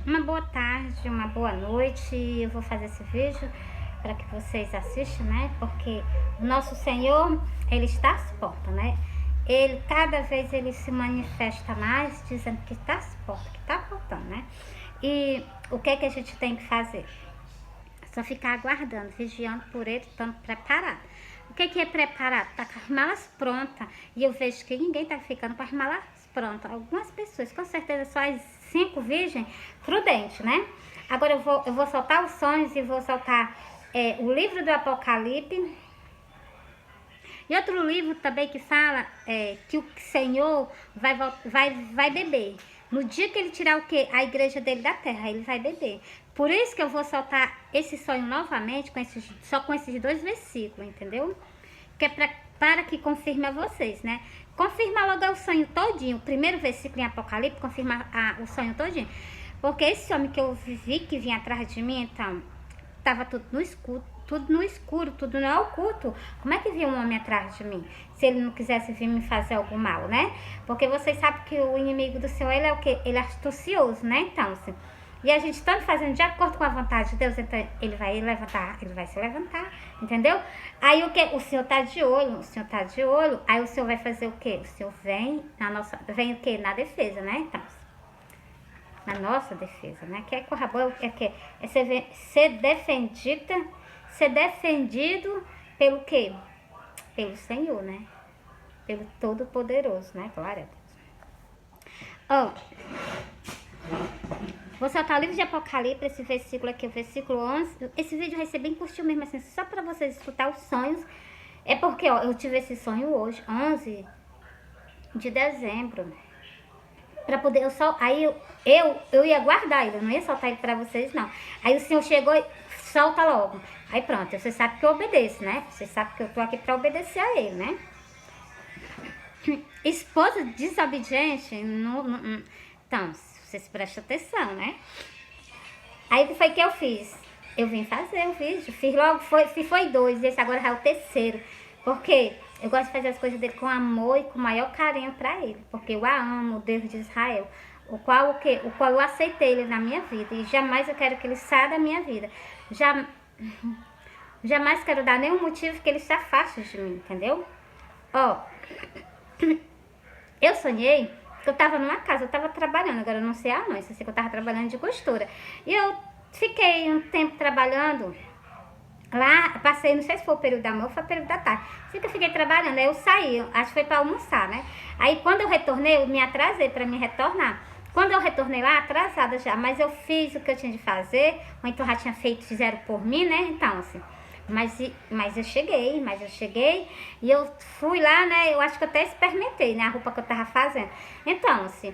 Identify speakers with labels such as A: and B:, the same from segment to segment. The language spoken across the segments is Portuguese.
A: Uma boa tarde, uma boa noite. Eu vou fazer esse vídeo para que vocês assistam, né? Porque o nosso Senhor, Ele está às portas, né? Ele, cada vez ele se manifesta mais, dizendo que está às portas, que está voltando, né? E o que é que a gente tem que fazer? Só ficar aguardando, vigiando por ele, estando preparado. O que é preparado? Tá com as malas prontas. E eu vejo que ninguém tá ficando com as malas prontas. Algumas pessoas, com certeza só as 5 virgens prudentes, né? Agora eu vou soltar os sonhos e vou soltar o livro do Apocalipse. E outro livro também que fala que o Senhor vai beber. No dia que ele tirar o quê? A igreja dele da terra, ele vai beber. Por isso que eu vou soltar esse sonho novamente, só com esses 2 versículos, entendeu? Que é para que confirme a vocês, né? Confirma logo o sonho todinho. O primeiro versículo em Apocalipse confirma o sonho todinho. Porque esse homem que eu vi que vinha atrás de mim, então, tava tudo no escuro, tudo no oculto. Como é que vinha um homem atrás de mim? Se ele não quisesse vir me fazer algum mal, né? Porque vocês sabem que o inimigo do Senhor, ele é o quê? Ele é astucioso, né? Então, assim, e a gente estando fazendo de acordo com a vontade de Deus, então ele vai se levantar, entendeu? Aí o que? O Senhor tá de olho, aí o Senhor vai fazer o quê? O Senhor vem vem o quê? Na defesa, né? Então, na nossa defesa, né? Que é corra boa, é ser defendido pelo quê? Pelo Senhor, né? Pelo Todo-Poderoso, né? Glória a Deus. Vou soltar o livro de Apocalipse, esse versículo aqui, o versículo 11. Esse vídeo vai ser bem curtinho mesmo, assim, só para vocês escutar os sonhos. É porque, ó, eu tive esse sonho hoje, 11 de dezembro. Pra poder, eu ia guardar ele, eu não ia soltar ele pra vocês, não. Aí o senhor chegou e solta logo. Aí pronto, você sabe que eu obedeço, né? Você sabe que eu tô aqui pra obedecer a ele, né? Esposa desobediente, então, vocês prestam atenção, né? Aí o que foi que eu fiz? Eu vim fazer o vídeo, fiz logo, foi 2, esse agora já é o terceiro. Porque eu gosto de fazer as coisas dele com amor e com maior carinho pra ele. Porque eu a amo, o Deus de Israel. O qual eu aceitei ele na minha vida. E jamais eu quero que ele saia da minha vida. Jamais quero dar nenhum motivo que ele se afaste de mim, entendeu? Ó, eu sonhei que eu tava numa casa, eu tava trabalhando, agora eu não sei aonde, só sei que eu tava trabalhando de costura. E eu fiquei um tempo trabalhando lá, passei, não sei se foi o período da manhã ou foi o período da tarde. Assim que eu fiquei trabalhando, aí eu saí, acho que foi pra almoçar, né? Aí quando eu retornei, eu me atrasei pra me retornar. Quando eu retornei lá, atrasada já, mas eu fiz o que eu tinha de fazer, ou então já tinha feito, fizeram por mim, né? Então, assim, mas eu cheguei e eu fui lá, né? Eu acho que eu até experimentei, né? A roupa que eu tava fazendo. Então, assim,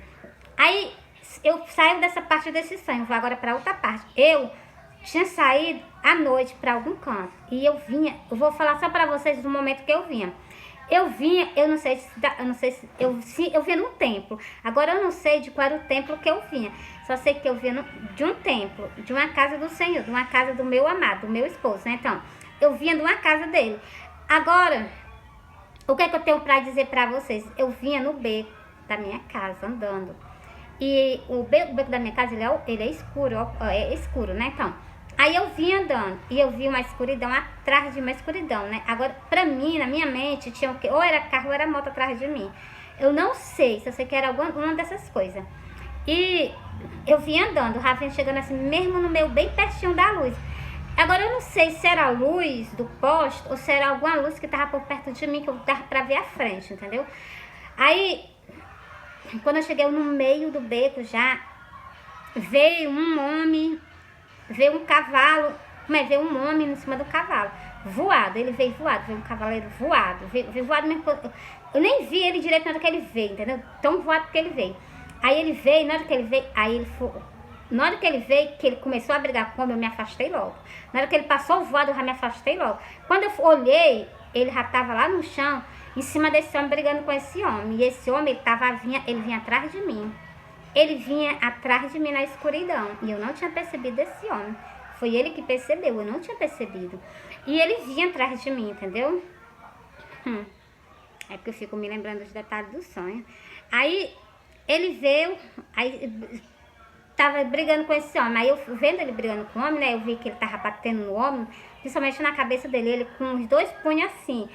A: aí eu saio dessa parte desse sonho, vou agora pra outra parte. Eu tinha saído à noite pra algum canto e eu vou falar só pra vocês do momento que eu vinha. Eu não sei se eu vinha num templo. Agora eu não sei de qual era o templo que eu vinha. Só sei que eu vinha de um templo, de uma casa do Senhor, de uma casa do meu amado, do meu esposo, né? Então, eu vinha de uma casa dele. Agora, o que é que eu tenho pra dizer pra vocês? Eu vinha no beco da minha casa, andando. E o beco da minha casa, ele é escuro, é escuro, né? Então, aí eu vinha andando e eu vi uma escuridão atrás de uma escuridão, né? Agora, pra mim, na minha mente, tinha o quê? Ou era carro ou era moto atrás de mim. Eu não sei, se eu sei que era uma dessas coisas. E eu vinha andando, o Rafinha chegando assim, mesmo no meu, bem pertinho da luz. Agora, eu não sei se era a luz do poste ou se era alguma luz que tava por perto de mim, que eu dava pra ver a frente, entendeu? Aí, quando eu cheguei no meio do beco já, veio um homem, veio um cavalo, mas veio um homem em cima do cavalo, voado, ele veio voado, veio um cavaleiro voado, veio voado mesmo, eu nem vi ele direito na hora que ele veio, entendeu? Tão voado que ele veio. Aí ele veio, na hora que ele veio, na hora que ele veio, que ele começou a brigar comigo, eu me afastei logo. Na hora que ele passou voado, eu já me afastei logo. Quando eu olhei, ele já tava lá no chão, em cima desse homem, brigando com esse homem. E esse homem, ele vinha atrás de mim. Ele vinha atrás de mim na escuridão. E eu não tinha percebido esse homem. Foi ele que percebeu, eu não tinha percebido. E ele vinha atrás de mim, entendeu? É porque eu fico me lembrando dos detalhes do sonho. Aí, ele veio, aí tava brigando com esse homem. Aí eu vendo ele brigando com o homem, né? Eu vi que ele tava batendo no homem, principalmente na cabeça dele, ele com os dois punhos assim,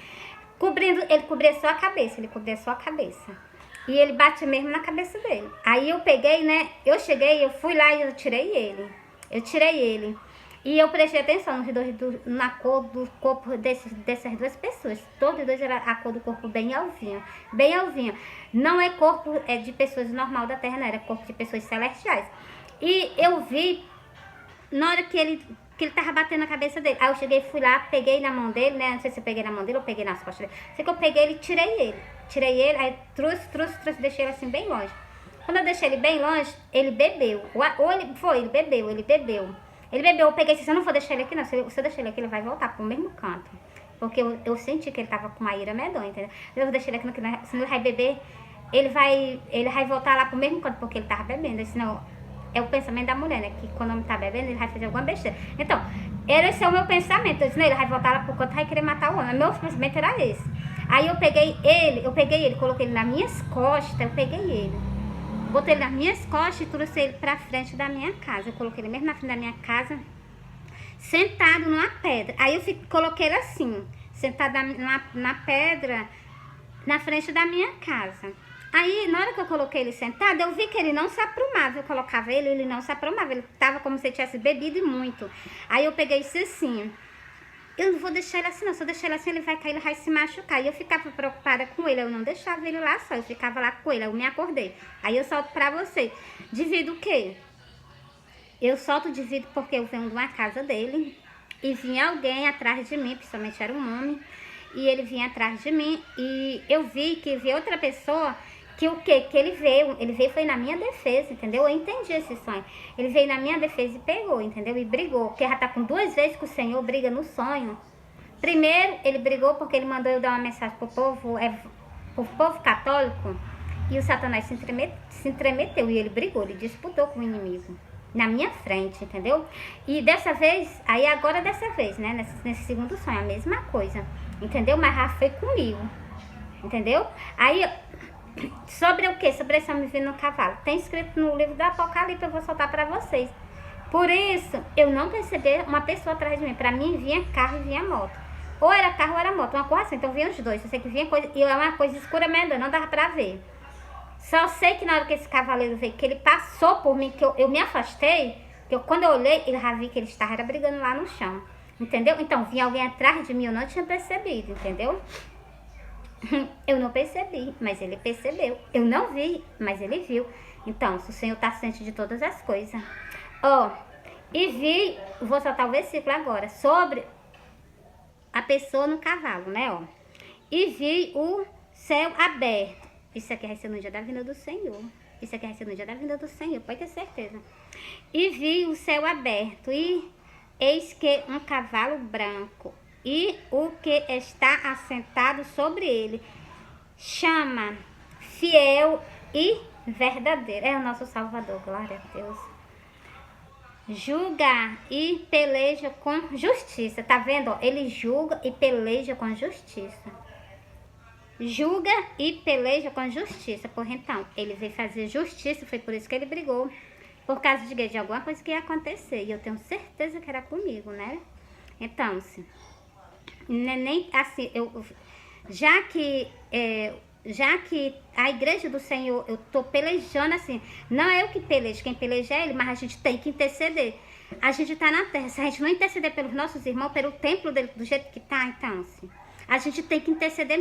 A: ele cobria só a cabeça, E ele bate mesmo na cabeça dele. Aí eu peguei, né? Eu cheguei, eu fui lá e eu tirei ele. E eu prestei atenção na cor do corpo dessas duas pessoas. Todos dois era a cor do corpo bem alvinho. Bem alvinho. Não é corpo de pessoas normal da Terra, não. Era corpo de pessoas celestiais. E eu vi, na hora que ele tava batendo na cabeça dele. Aí eu cheguei, fui lá, peguei na mão dele, né? Não sei se eu peguei na mão dele ou peguei nas costas dele. Sei que eu peguei ele e tirei ele. Aí trouxe, deixei ele assim bem longe. Quando eu deixei ele bem longe, ele bebeu. Ele bebeu. Eu peguei e disse, eu não vou deixar ele aqui não. Se eu deixar ele aqui, ele vai voltar pro mesmo canto. Porque eu senti que ele tava com uma ira medonha, entendeu? Eu vou deixar ele aqui, senão ele vai beber, ele vai voltar lá pro mesmo canto, porque ele tava bebendo. Senão, é o pensamento da mulher, né? Que quando o homem tá bebendo, ele vai fazer alguma besteira. Então, esse é o meu pensamento. Eu disse, não, ele vai voltar lá pro canto e vai querer matar o homem. Meu pensamento era esse. Aí eu peguei ele, coloquei ele nas minhas costas, botei ele nas minhas costas e trouxe ele pra frente da minha casa. Eu coloquei ele mesmo na frente da minha casa, sentado numa pedra. Aí eu coloquei ele assim, sentado na pedra, na frente da minha casa. Aí, na hora que eu coloquei ele sentado, eu vi que ele não se aprumava. Eu colocava ele não se aprumava. Ele tava como se ele tivesse bebido e muito. Aí eu peguei isso assim, eu não vou deixar ele assim não, se eu deixar ele assim ele vai cair, ele vai se machucar. E eu ficava preocupada com ele, eu não deixava ele lá só, eu ficava lá com ele, eu me acordei. Aí eu solto pra você, devido o quê? Eu solto devido porque eu venho de uma casa dele e vinha alguém atrás de mim, principalmente era um homem, e ele vinha atrás de mim e eu vi que vi outra pessoa. Que o quê? Que ele veio foi na minha defesa, entendeu? Eu entendi esse sonho. Ele veio na minha defesa e pegou, entendeu? E brigou, porque já tá com 2 vezes que o Senhor briga no sonho. Primeiro, ele brigou porque ele mandou eu dar uma mensagem pro povo católico, e o Satanás se entremeteu, e ele brigou, ele disputou com o inimigo, na minha frente, entendeu? E dessa vez, né, nesse segundo sonho, a mesma coisa, entendeu? Mas já foi comigo, entendeu? Aí... Sobre o que? Sobre esse homem vindo no cavalo. Tem escrito no livro do Apocalipse, eu vou soltar pra vocês. Por isso, eu não percebi uma pessoa atrás de mim. Pra mim, vinha carro e vinha moto. Ou era carro ou era moto, uma coisa assim. Então, vinha os dois. Eu sei que vinha coisa... E é uma coisa escura mesmo, não dava pra ver. Só sei que na hora que esse cavaleiro veio, que ele passou por mim, que eu me afastei, quando eu olhei, ele já vi que ele estava brigando lá no chão. Entendeu? Então, vinha alguém atrás de mim, eu não tinha percebido, entendeu? Eu não percebi, mas ele percebeu. Eu não vi, mas ele viu. Então, se o Senhor está ciente de todas as coisas. Vou soltar o versículo agora, sobre a pessoa no cavalo, né, E vi o céu aberto. Isso aqui vai ser no dia da vinda do Senhor. Pode ter certeza. E vi o céu aberto, e eis que um cavalo branco, e o que está assentado sobre ele chama fiel e verdadeiro. É o nosso Salvador, glória a Deus. Julga e peleja com justiça. Tá vendo? Ele julga e peleja com justiça. Julga e peleja com justiça. Por então, ele veio fazer justiça. Foi por isso que ele brigou. Por causa de alguma coisa que ia acontecer. E eu tenho certeza que era comigo, né? Então, se... nem assim, já que a igreja do Senhor, eu tô pelejando assim, não é eu que pelejo, quem peleja é ele, mas a gente tem que interceder. A gente tá na terra, se a gente não interceder pelos nossos irmãos, pelo templo dele, do jeito que tá, então, assim, a gente tem que interceder.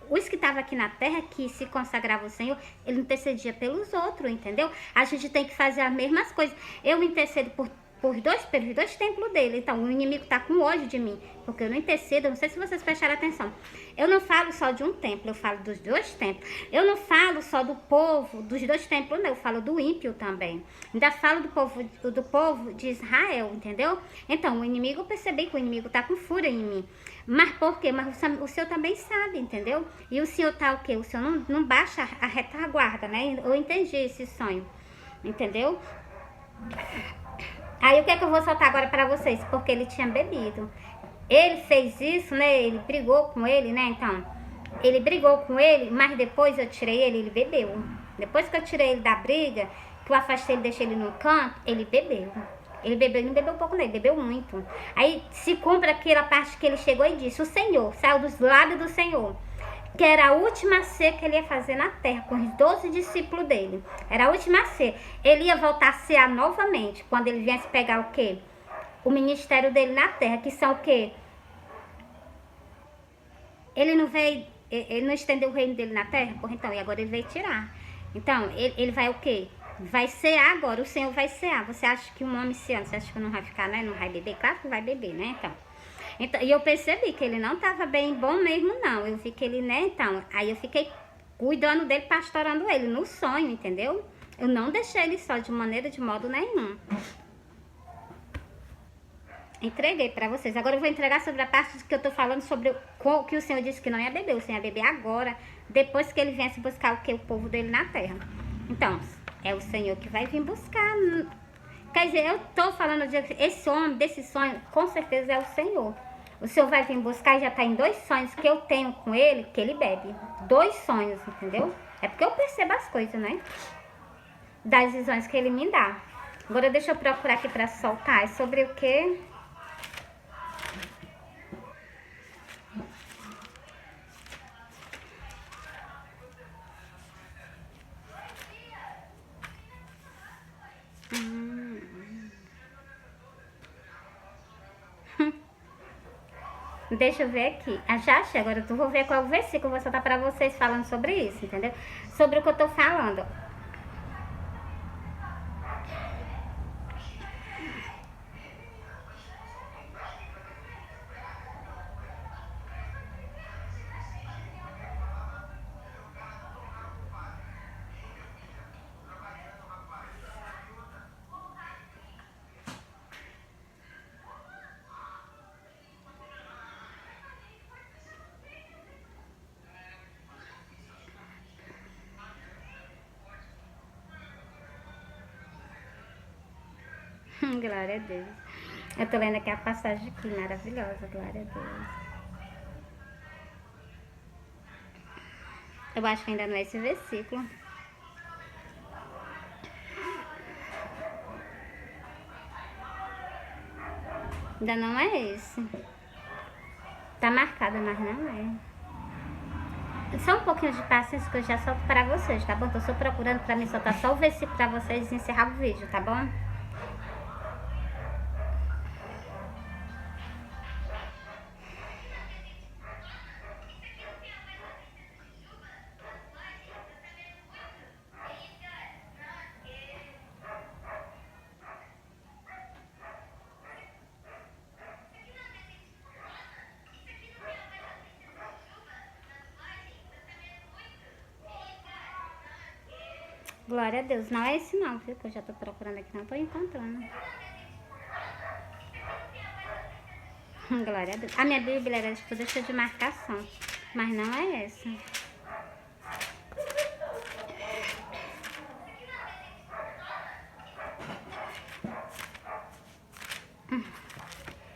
A: Os que estavam aqui na terra, que se consagravam ao Senhor, ele intercedia pelos outros, entendeu? A gente tem que fazer as mesmas coisas. Eu intercedo pelos dois templos dele. Então, o inimigo tá com ódio de mim, porque eu não intercedo. Eu não sei se vocês prestaram atenção. Eu não falo só de um templo, eu falo dos 2 templos. Eu não falo só do povo, dos 2 templos, não. Eu falo do ímpio também. Ainda falo do povo de Israel, entendeu? Então, o inimigo, eu percebi que o inimigo tá com fúria em mim. Mas por quê? Mas o Senhor também sabe, entendeu? E o Senhor tá o quê? O Senhor não baixa a retaguarda, né? Eu entendi esse sonho, entendeu? Aí o que é que eu vou soltar agora pra vocês? Porque ele tinha bebido. Ele fez isso, né? Ele brigou com ele, né? Então, ele brigou com ele, mas depois eu tirei ele bebeu. Depois que eu tirei ele da briga, que eu afastei ele, deixei ele no canto, ele bebeu. Ele não bebeu pouco não, ele bebeu muito. Aí se cumpre aquela parte que ele chegou e disse, o Senhor, saiu dos lábios do Senhor, que era a última ceia que ele ia fazer na terra, com os 12 discípulos dele. Era a última ceia. Ele ia voltar a cear novamente, quando ele viesse pegar o quê? O ministério dele na terra, que são o quê? Ele não estendeu o reino dele na terra? Porra, então, e agora ele veio tirar. Então, ele vai o quê? Vai cear agora, o Senhor vai cear. Você acha que um homem ceando, você acha que não vai ficar, né? Não vai beber? Claro que vai beber, né? Então, e eu percebi que ele não estava bem bom mesmo, não. Eu vi que ele, né? Então, aí eu fiquei cuidando dele, pastorando ele no sonho, entendeu? Eu não deixei ele só de modo nenhum. Entreguei pra vocês. Agora eu vou entregar sobre a parte que eu tô falando sobre o que o Senhor disse que não ia beber. O Senhor ia beber agora, depois que ele viesse buscar o que? O povo dele na terra. Então, é o Senhor que vai vir buscar. Quer dizer, eu tô falando esse homem, desse sonho, com certeza é o Senhor. O Senhor vai vir buscar e já tá em 2 sonhos que eu tenho com ele, que ele bebe. 2 sonhos, entendeu? É porque eu percebo as coisas, né? Das visões que ele me dá. Agora deixa eu procurar aqui pra soltar. É sobre o quê? Deixa eu ver aqui. Já achei. Agora eu vou ver qual o versículo eu vou soltar pra vocês falando sobre isso, entendeu? Sobre o que eu tô falando. Glória a Deus. Eu tô lendo aqui a passagem aqui, maravilhosa. Glória a Deus. Eu acho que ainda não é esse versículo. Ainda não é esse. Tá marcado, mas não é. Só um pouquinho de paciência que eu já solto pra vocês, tá bom? Tô só procurando pra mim soltar só o versículo pra vocês e encerrar o vídeo, tá bom? Glória a Deus. Não é esse não, viu? Que eu já tô procurando aqui, não tô encontrando. Glória a Deus. A minha Bíblia era toda cheia de marcação, mas não é essa.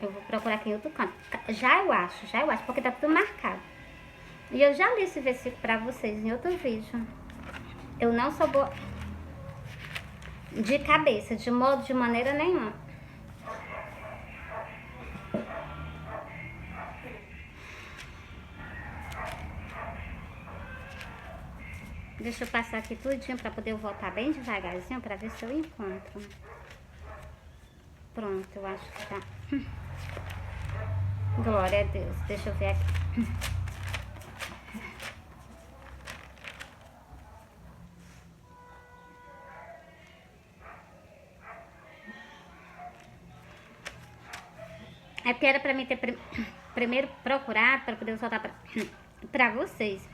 A: Eu vou procurar aqui em outro canto. Já eu acho, porque tá tudo marcado. E eu já li esse versículo pra vocês em outro vídeo. Eu não sou boa de cabeça, de maneira nenhuma. Deixa eu passar aqui tudinho pra poder voltar bem devagarzinho pra ver se eu encontro. Pronto, eu acho que tá. Glória a Deus. Deixa eu ver aqui. É porque era pra mim ter primeiro procurado pra poder soltar pra vocês.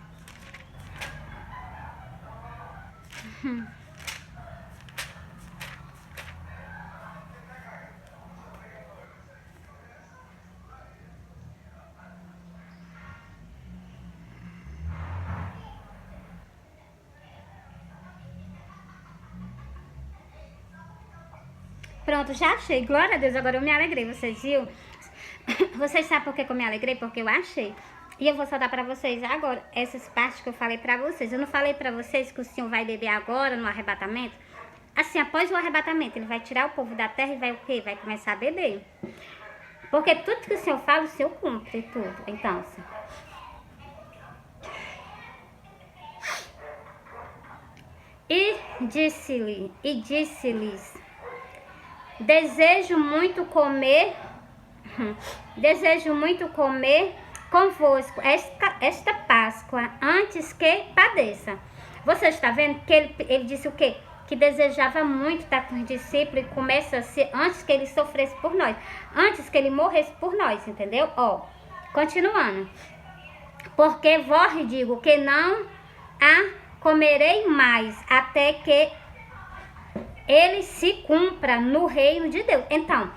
A: Pronto, já achei. Glória a Deus, agora eu me alegrei, vocês viram? Vocês sabem por que eu me alegrei? Porque eu achei. E eu vou só dar pra vocês agora essas partes que eu falei pra vocês. Eu não falei pra vocês que o Senhor vai beber agora no arrebatamento? assim, após o arrebatamento, ele vai tirar o povo da terra e vai o quê? Vai começar a beber. Porque tudo que o Senhor fala, o Senhor cumpre tudo. Então, assim. E disse-lhes, desejo muito comer convosco esta Páscoa antes que padeça. Você está vendo que ele disse o quê? Que desejava muito estar com os discípulos e começa a ser antes que ele sofresse por nós, antes que ele morresse por nós, entendeu? Ó, continuando. Porque vos digo que não a comerei mais até que ele se cumpra no reino de Deus. Então,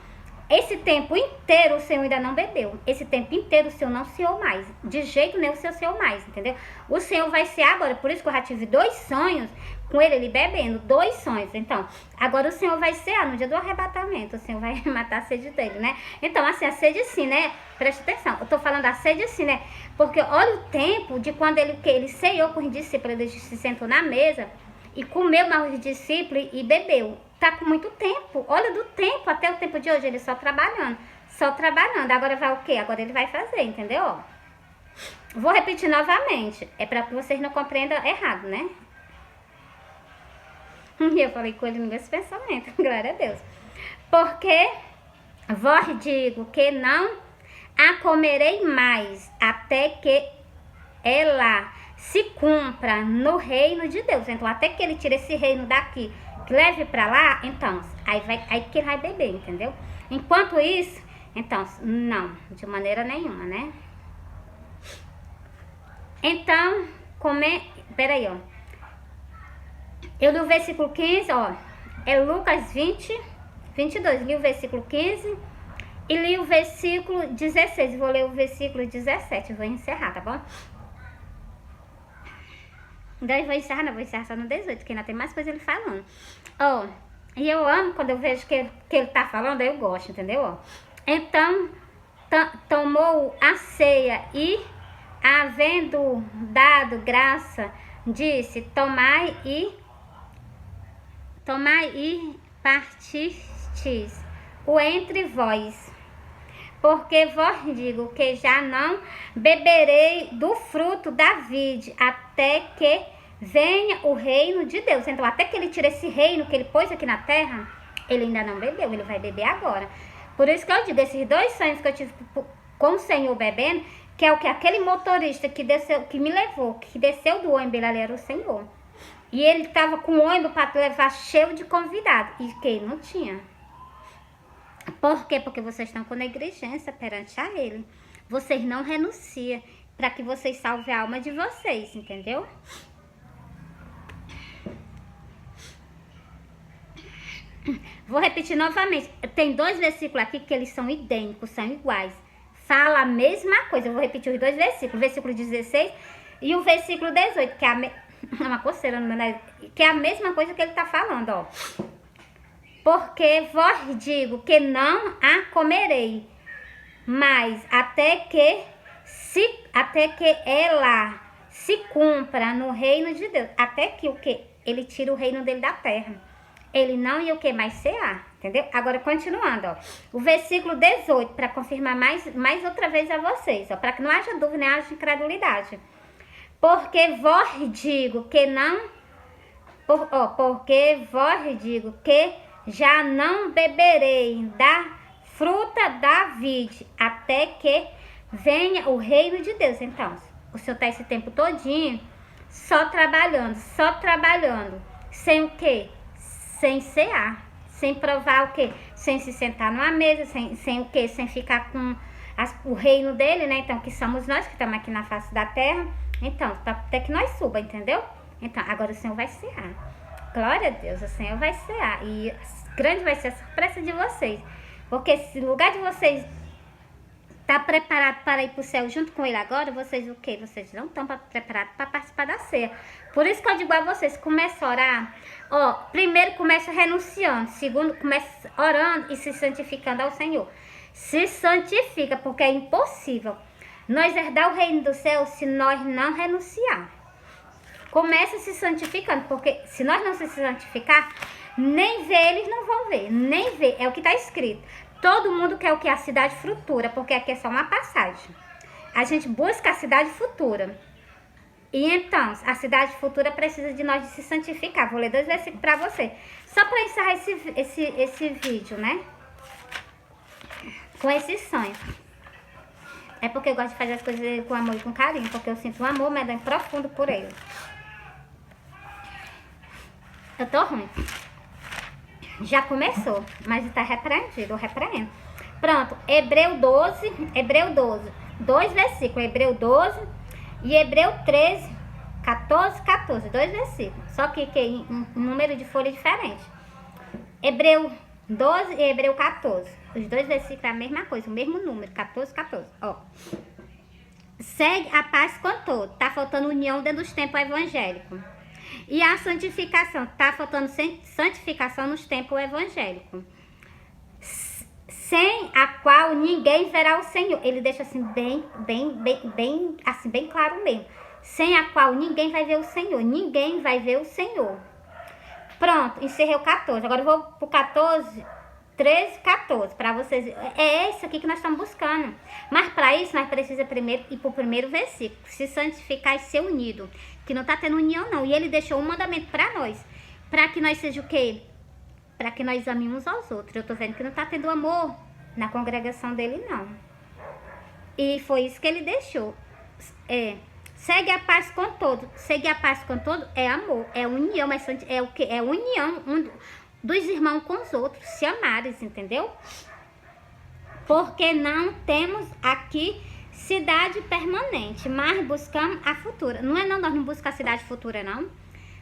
A: esse tempo inteiro o Senhor ainda não bebeu. Esse tempo inteiro o Senhor não ceou mais. De jeito nenhum o Senhor ceou mais, entendeu? O Senhor vai cear agora. Por isso que eu já tive 2 sonhos com ele bebendo. 2 sonhos. Então, agora o Senhor vai cear no dia do arrebatamento. O Senhor vai matar a sede dele, né? Então, assim, a sede sim, né? Preste atenção. Eu tô falando da sede assim, né? Porque olha o tempo de quando ele ceou com os discípulos. Ele se sentou na mesa e comeu mais os discípulos e bebeu. Tá com muito tempo. Olha do tempo até o tempo de hoje. Ele só trabalhando. Só trabalhando. Agora vai o quê? Agora ele vai fazer, entendeu? Vou repetir novamente. É para que vocês não compreendam errado, né? E eu falei com ele no meu pensamento. Glória a Deus. Porque vos digo que não a comerei mais até que ela se cumpra no reino de Deus. Então, até que ele tire esse reino daqui, que leve pra lá, então, aí que ele vai beber, entendeu? Enquanto isso, então, não, de maneira nenhuma, né? Então, peraí, ó. Eu li o versículo 15, ó, é Lucas 22, li o versículo 15 e li o versículo 16, vou ler o versículo 17, vou encerrar, tá bom? Daí vou encerrar só no 18, que ainda tem mais coisa ele falando. Ó, e eu amo quando eu vejo que ele tá falando, eu gosto, entendeu? Ó. Então, tomou a ceia e, havendo dado graça, disse, tomai e partistes o entre vós. Porque vos digo que já não beberei do fruto da vide até que venha o reino de Deus. Então, até que ele tire esse reino que ele pôs aqui na terra, ele ainda não bebeu, ele vai beber agora. Por isso que eu digo, esses 2 sonhos que eu tive com o Senhor bebendo, que é o que aquele motorista que me levou, que desceu do ônibus, ele era o Senhor. E ele estava com o ônibus para levar cheio de convidados, e que ele não tinha. Por quê? Porque vocês estão com negligência perante a ele. Vocês não renunciam para que vocês salvem a alma de vocês, entendeu? Vou repetir novamente. Tem 2 versículos aqui que eles são idênticos, são iguais. Fala a mesma coisa. Eu vou repetir os 2 versículos. O versículo 16 e o versículo 18, que é uma coceira no meu nariz, que é a mesma coisa que ele está falando, ó. Porque vos digo que não a comerei, mas até que ela se cumpra no reino de Deus. Até que o que? Ele tira o reino dele da terra. Ele não ia o que? Mais cear, entendeu? Agora, continuando, ó. O versículo 18, para confirmar mais outra vez a vocês, ó. Para que não haja dúvida, nem haja incredulidade. Porque vos digo que não... porque vos digo que já não beberei da fruta da vide até que venha o reino de Deus. Então, o Senhor está esse tempo todinho só trabalhando, sem o quê? Sem cear, sem provar o quê? Sem se sentar numa mesa, sem o quê? Sem ficar com o reino dele, né? Então, que somos nós que estamos aqui na face da terra. Então, até que nós suba, entendeu? Então, agora o Senhor vai cear. Glória a Deus, o Senhor vai cear. E grande vai ser a surpresa de vocês. Porque se no lugar de vocês tá preparado para ir para o céu junto com ele agora, vocês o quê? Vocês não estão preparados para participar da ceia. Por isso que eu digo a vocês, comece a orar. Ó, primeiro comece renunciando. Segundo, comece orando e se santificando ao Senhor. Se santifica, porque é impossível nós herdar o reino do céu se nós não renunciar. Comece se santificando, porque se nós não se santificar, Nem ver eles não vão ver, nem ver, é o que está escrito. Todo mundo quer o que? A cidade futura, porque aqui é só uma passagem. A gente busca a cidade futura. E então, a cidade futura precisa de nós de se santificar. Vou ler 2 versículos para você. Só para encerrar esse vídeo, né? Com esse sonho. É porque eu gosto de fazer as coisas com amor e com carinho, porque eu sinto um amor medonho profundo por ele. Eu tô ruim. Já começou, mas está repreendido, eu repreendo. Pronto, Hebreu 12, 2 versículos, Hebreu 12 e Hebreu 13, 14, 2 versículos. Só que em número de folha diferente. Hebreu 12 e Hebreu 14. Os 2 versículos é a mesma coisa, o mesmo número, 14. Ó. Segue a paz com todo. Tá faltando união dentro dos tempos evangélicos. E a santificação. Tá faltando santificação nos tempos evangélicos. Sem a qual ninguém verá o Senhor. Ele deixa assim bem claro mesmo. Sem a qual ninguém vai ver o Senhor. Ninguém vai ver o Senhor. Pronto, encerrei o 14. Agora eu vou pro 14, 13, 14, para vocês. É esse aqui que nós estamos buscando. Mas para isso nós precisamos primeiro ir pro primeiro versículo. Se santificar e ser unido. Que não tá tendo união não. E ele deixou um mandamento para nós. Para que nós seja o quê? Para que nós amemos aos outros. Eu tô vendo que não tá tendo amor na congregação dele não. E foi isso que ele deixou. Segue a paz com todo. Segue a paz com todo é amor, é união, mas é o que? É união dos irmãos com os outros, se amares, entendeu? Porque não temos aqui cidade permanente, mas buscamos a futura. Não é não, nós não buscamos a cidade futura não,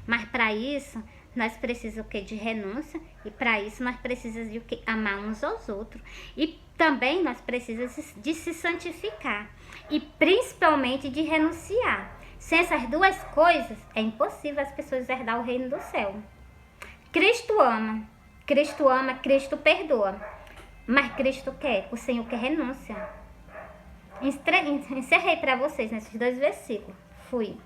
A: mas para isso nós precisamos o quê? De renúncia, e para isso nós precisamos de o quê? Amar uns aos outros. E também nós precisamos de se santificar. E principalmente de renunciar. Sem essas duas coisas, é impossível as pessoas herdar o reino do céu. Cristo ama, Cristo perdoa. Mas Cristo quer, o Senhor quer renúncia. Encerrei para vocês nesses 2 versículos. Fui.